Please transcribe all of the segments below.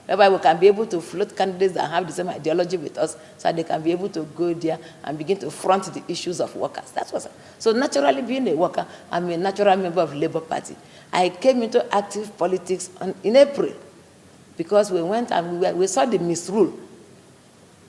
whereby we can be able to float candidates that have the same ideology with us so that they can be able to go there and begin to front the issues of workers. That's what. So naturally, being a worker, I'm a natural member of Labour Party. I came into active politics in April because we went and we saw the misrule,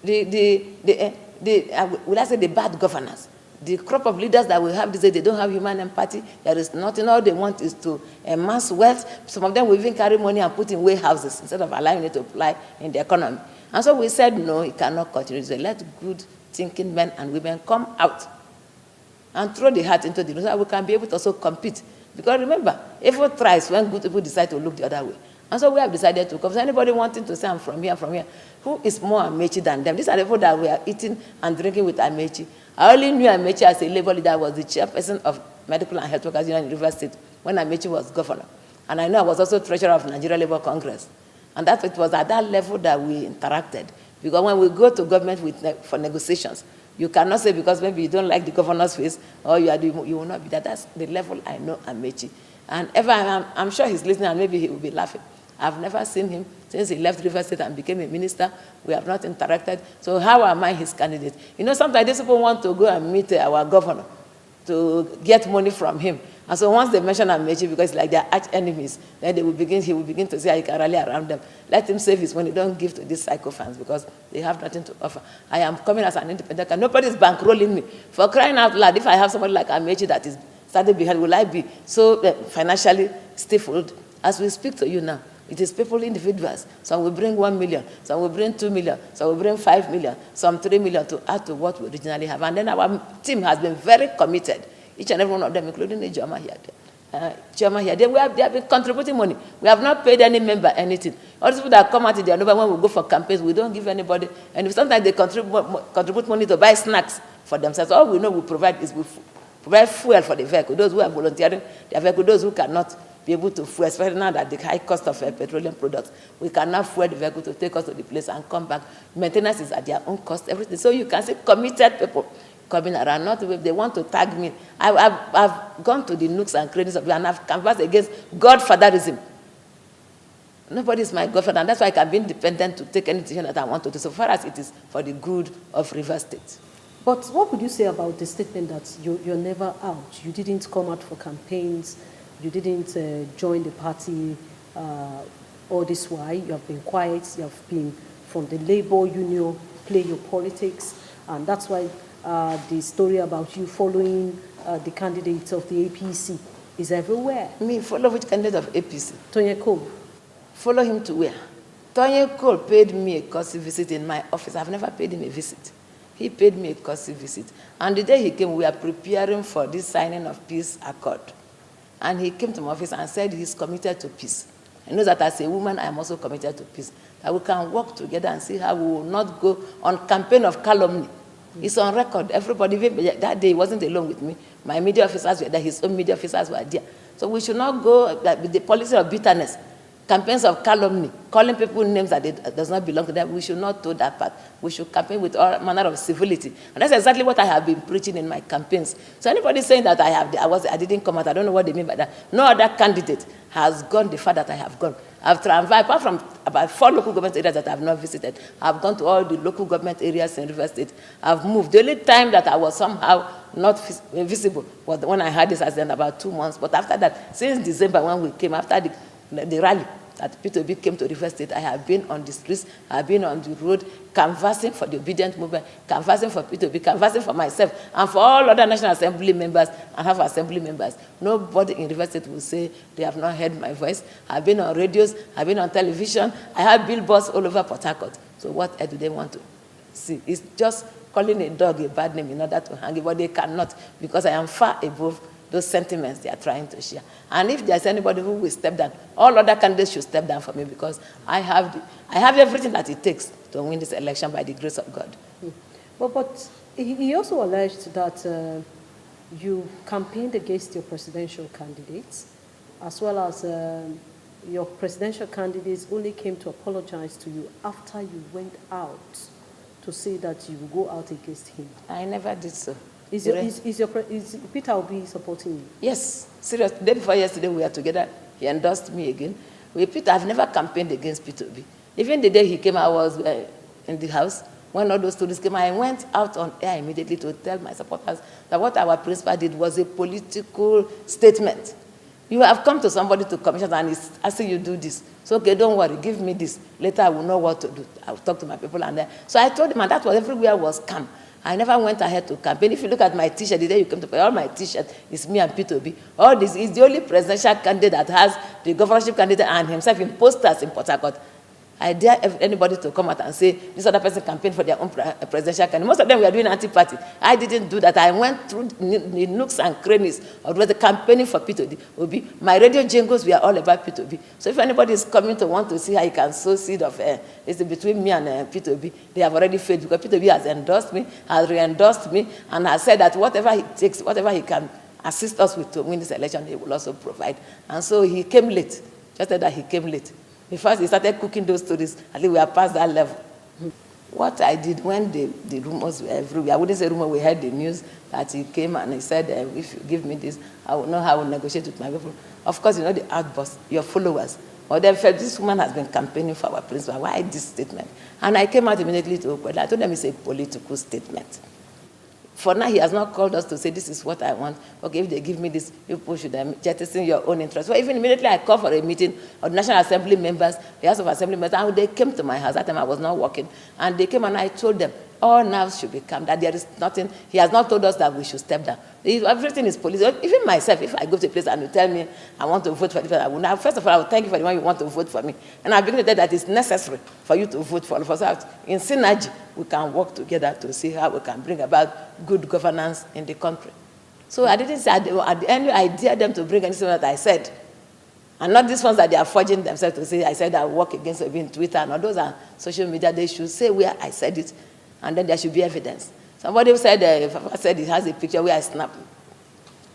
will I say the bad governance. The crop of leaders that we have these days, they don't have human empathy. There is nothing. All they want is to amass wealth. Some of them will even carry money and put in warehouses instead of allowing it to apply in the economy. And so we said, no, it cannot continue. So let good thinking men and women come out and throw the hat into the room so that we can be able to also compete. Because remember, evil thrives when good people decide to look the other way. And so we have decided to come. So anybody wanting to say, I'm from here, who is more Amechi than them? These are the people that we are eating and drinking with Amechi. I only knew Amechi as a labor leader, was the chairperson of Medical and Health Workers Union in River State when Amechi was governor. And I know I was also treasurer of Nigeria Labour Congress. And that it was at that level that we interacted. Because when we go to government for negotiations, you cannot say because maybe you don't like the governor's face or you will not be that. That's the level I know Amechi. And I'm sure he's listening and maybe he will be laughing. I've never seen him since he left River State and became a minister. We have not interacted. So how am I his candidate? You know, sometimes these people want to go and meet our governor to get money from him. And so once they mention Amechi, because it's like they're arch enemies, then he will begin to say how he can rally around them. Let him save his money. Don't give to these sycophants because they have nothing to offer. I am coming as an independent candidate. Nobody's bankrolling me. For crying out loud, if I have somebody like Amechi that is started behind, will I be so financially stifled? As we speak to you now, it is people, individuals. Some will bring 1 million, some will bring 2 million, some will bring 5 million, some 3 million to add to what we originally have. And then our team has been very committed, each and every one of them, including the Joma here. They have been contributing money. We have not paid any member anything. All these people that come out in their number when we go for campaigns, we don't give anybody. And if sometimes they contribute money to buy snacks for themselves, all we know we provide is we provide fuel for the vehicle. Those who are volunteering their vehicle, those who cannot be able to fuel, especially now that the high cost of petroleum products, we cannot fuel the vehicle to take us to the place and come back. Maintenance is at their own cost, everything. So you can see committed people coming around, not if they want to tag me. I've gone to the nooks and crannies of it and I've canvassed against godfatherism. Nobody is my godfather, and that's why I can be independent to take any decision that I want to do, so far as it is for the good of River State. But what would you say about the statement that you're never out? You didn't come out for campaigns, you didn't join the party all this while. You have been quiet, you have been from the labor union, play your politics, and that's why the story about you following the candidates of the APC is everywhere. Me, follow which candidate of APC? Tony Cole. Follow him to where? Tony Cole paid me a courtesy visit in my office. I've never paid him a visit. He paid me a courtesy visit. And the day he came, we were preparing for this signing of peace accord. And he came to my office and said he's committed to peace. I know that as a woman, I'm also committed to peace. That we can work together and see how we will not go on campaign of calumny. It's on record. Everybody, that day he wasn't alone with me. My media officers were there, his own media officers were there. So we should not go with the policy of bitterness, campaigns of calumny, calling people names that does not belong to them. We should not do that part. We should campaign with all manner of civility. And that's exactly what I have been preaching in my campaigns. So anybody saying that I didn't come out, I don't know what they mean by that. No other candidate has gone the far that I have gone. I've traveled, apart from about 4 local government areas that I have not visited, I've gone to all the local government areas in River State. I've moved. The only time that I was somehow not visible was when I had this accident about 2 months. But after that, since December when we came, after the rally that P2B came to River State, I have been on the streets, I have been on the road, canvassing for the obedient movement, canvassing for P2B, canvassing for myself, and for all other National Assembly members and Half Assembly members. Nobody in River State will say they have not heard my voice. I've been on radios, I've been on television, I have billboards all over Port Harcourt. So what do they want to see? It's just calling a dog a bad name in order to hang it, but they cannot, because I am far above those sentiments they are trying to share. And if there's anybody who will step down, all other candidates should step down for me, because I have everything that it takes to win this election by the grace of God. But he also alleged that you campaigned against your presidential candidates, as well as your presidential candidates only came to apologize to you after you went out to say that you will go out against him. I never did so. Is Peter Obi supporting you? Yes, serious. The day before yesterday we were together. He endorsed me again. With Peter, I've never campaigned against Peter Obi. Even the day he came, I was in the house. When all those stories came, I went out on air immediately to tell my supporters that what our principal did was a political statement. You have come to somebody to commission and he's asking you to do this. So, okay, don't worry, give me this. Later I will know what to do. I will talk to my people and then. So I told him, and that was everywhere was calm. I never went ahead to campaign. If you look at my T-shirt, the day you came to all my T-shirt is me and P2B. All this is the only presidential candidate that has the governorship candidate and himself in posters in Port Harcourt. I dare anybody to come out and say this other person campaigned for their own presidential candidate. Most of them were doing anti-party. I didn't do that. I went through the nooks and crannies of the campaigning for P2B. My radio jingles were all about P2B. So if anybody is coming to want to see how you can sow seed of it's between me and P2B, they have already failed because P2B has endorsed me, has re-endorsed me, and has said that whatever he takes, whatever he can assist us with to win this election, he will also provide. And so he came late. Just that he came late. First, he started cooking those stories. I think we are past that level. What I did when the rumors were everywhere, I wouldn't say rumor, we heard the news that he came and he said, if you give me this, I will know how I will negotiate with my people. Of course, you know the outburst, your followers. Or they felt this woman has been campaigning for our principal. Why this statement? And I came out immediately to Okwela. I told them it's a political statement. For now, he has not called us to say, this is what I want. Okay, if they give me this, you push them, jettison your own interest. Well, even immediately I called for a meeting of the National Assembly members, the House of Assembly members, and they came to my house. That time I was not working. And they came and I told them, all nerves should be calm, that there is nothing. He has not told us that we should step down. Everything is police. Even myself, if I go to a place and you tell me I want to vote for the person, I will now, first of all, I will thank you for the one you want to vote for me. And I begin to tell that it's necessary for you to vote for us. In synergy, we can work together to see how we can bring about good governance in the country. So I didn't say, at the end, I dared them to bring anything that I said. And not these ones that they are forging themselves to say, I said I work against it in Twitter. And all those are social media. They should say where I said it. And then there should be evidence. Somebody said, said it has a picture where I snapped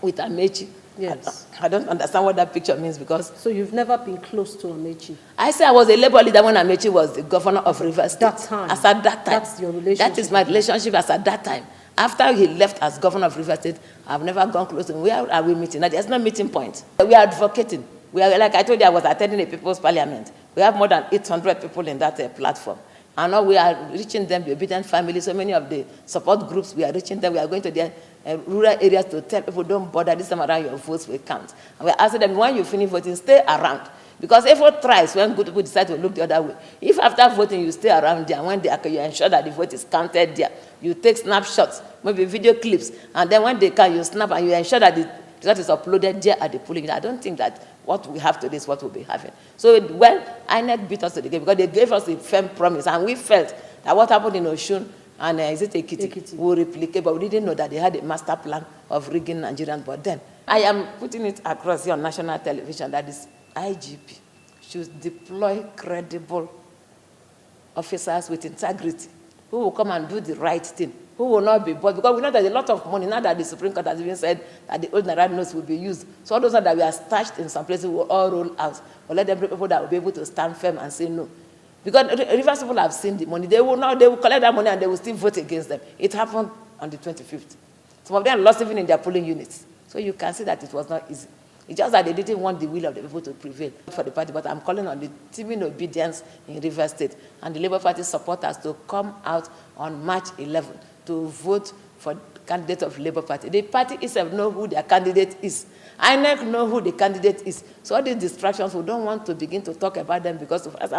with Amechi. Yes. I don't understand what that picture means because... So you've never been close to Amechi? I said I was a labor leader when Amechi was the governor of Rivers State. That time? As at that time. That's your relationship? That is my relationship as at that time. After he left as governor of Rivers State, I've never gone close to him. Where are we meeting? Now, there's no meeting point. We are advocating. We are, like I told you, I was attending a people's parliament. We have more than 800 people in that platform. And now we are reaching them, the obedient family, so many of the support groups, we are reaching them. We are going to their rural areas to tell people, don't bother, this time around your votes will count. And we are asking them, when you finish voting, stay around. Because effort tries when good people decide to look the other way. If after voting you stay around there, when you ensure that the vote is counted there, you take snapshots, maybe video clips, and then when they can, you snap and you ensure that the result is uploaded there at the polling. I don't think that what we have today is what we'll be having. So when INEC beat us to the game, because they gave us a firm promise, and we felt that what happened in Oshun and is it Ekiti will replicate, but we didn't know that they had a master plan of rigging Nigerians. But then I am putting it across here on national television that this IGP should deploy credible officers with integrity who will come and do the right thing, who will not be bought, because we know there's a lot of money now that the Supreme Court has even said that the old Naira notes will be used. So all those that we are stashed in some places will all roll out. But let them be people that will be able to stand firm and say no. Because Rivers people have seen the money. They will collect that money and they will still vote against them. It happened on the 25th. Some of them lost even in their polling units. So you can see that it was not easy. It's just that they didn't want the will of the people to prevail for the party. But I'm calling on the teaming obedience in Rivers State and the Labour Party supporters to come out on March 11 to vote for the candidate of Labour Party. The party itself know who their candidate is. INEC know who the candidate is. So all these distractions, we don't want to begin to talk about them because of us.